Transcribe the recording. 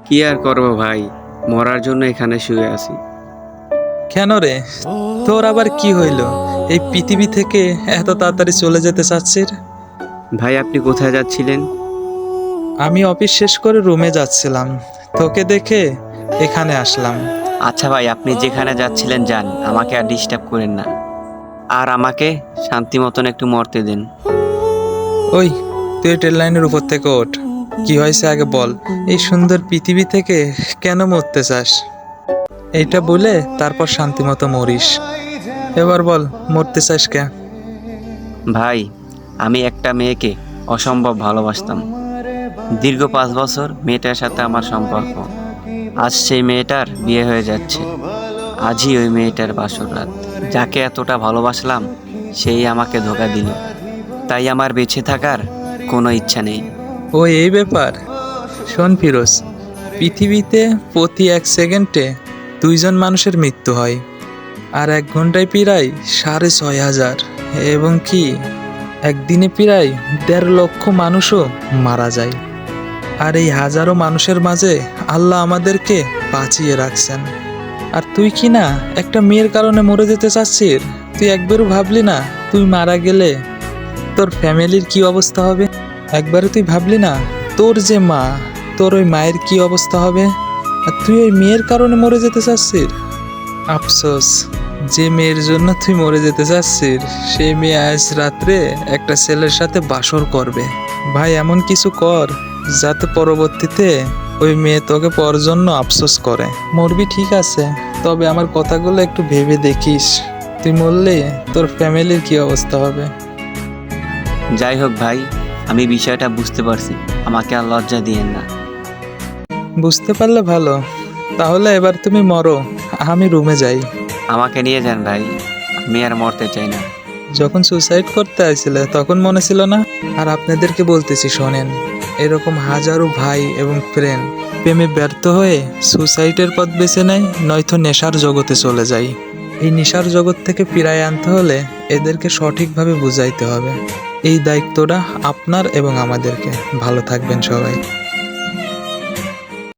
কি আর করবো ভাই, মরার জন্য এখানে শুয়ে আছি। কেন রে, তোর আবার কি হইল? এই পৃথিবী থেকে এত তাড়াতাড়ি চলে যেতে চাচ্ছিস? ভাই আপনি কোথায় যাচ্ছিলেন? আমি অফিস শেষ করে রুমে যাচ্ছিলাম, তোকে দেখে এখানে আসলাম। আচ্ছা ভাই, আপনি যেখানে যাচ্ছিলেন যান, আমাকে আর ডিস্টার্ব করেন না। আর আমাকে শান্তি মতন একটু মরতে দেন। ওই, তুই ট্রেন লাইনের উপর থেকে ওঠ। কি হয়েছে আগে বল? এই সুন্দর পৃথিবী থেকে কেন মরতে চাস? এইটা বলে তারপর শান্তিমতো মরিস। এবার বল, মরতে চাস কে? ভাই, আমি একটা মেয়েকে অসম্ভব ভালোবাসতাম। দীর্ঘ 5 বছর মেয়েটার সাথে আমার সম্পর্ক। আজ সেই মেয়েটার বিয়ে হয়ে যাচ্ছে। আজই ওই মেয়েটার বাসর রাত। যাকে এতটা ভালোবাসলাম সেই আমাকে ধোঁকা দিল। তাই আমার বেঁচে থাকার কোনো ইচ্ছা নেই। ও, এই ব্যাপার। শোন ফিরোজ, পৃথিবীতে প্রতি 1 সেকেন্ডে 2 জন মানুষের মৃত্যু হয়, আর 1 ঘন্টায় প্রায় 6,500, এবং কি একদিনে প্রায় 1.5 লক্ষ মানুষও মারা যায়। আর এই হাজারো মানুষের মাঝে আল্লাহ আমাদেরকে বাঁচিয়ে রাখছেন। আর তুই কি না একটা মেয়ের কারণে মরে যেতে চাচ্ছিস? তুই একবারও ভাবলি না তুই মারা গেলে তোর ফ্যামিলির কি অবস্থা হবে? একবারও তুই ভাবলি না তোর যে মা, তোর ওই মায়ের কি অবস্থা হবে? আর তুই ওই মেয়ের কারণে মরে যেতে চাচ্ছিস। আফসোস, যে মেয়ের জন্য তুই মরে যেতে চাচ্ছিস সেই মেয়ে আজ রাত্রে একটা ছেলের সাথে বাসর করবে। ভাই, এমন কিছু কর যাতে পরবর্তীতে ওই মেয়ে তোকে পর জন্য আফসোস করে। মরবি ঠিক আছে, তবে আমার কথাগুলো একটু ভেবে দেখিস। তুই মরলে তোর ফ্যামিলির কি অবস্থা হবে? যাই হোক ভাই, আমি বিষয়টা বুঝতে পারছি। আমাকে আর লজ্জা দিয়েন না। বুঝতে পারলে ভালো। তাহলে এবার তুমি মরো, আমি রুমে যাই। আমাকে নিয়ে যান ভাই, আমি আর মরতে চাই না। যখন সুসাইড করতে আসছিলে তখন মনে ছিল না? আর আপনাদেরকে বলতেছি শোনেন, এরকম হাজারো ভাই এবং ফ্রেন্ড প্রেমে ব্যর্থ হয়ে সুসাইডের পথ বেছে নেয়, নয়তো নেশার জগতে চলে যায়। এই নেশার জগৎ থেকে ফিরায় আনতে হলে এদেরকে সঠিকভাবে বুঝাইতে হবে। এই দায়িত্বটা আপনার এবং আমাদেরকে। ভালো থাকবেন সবাই।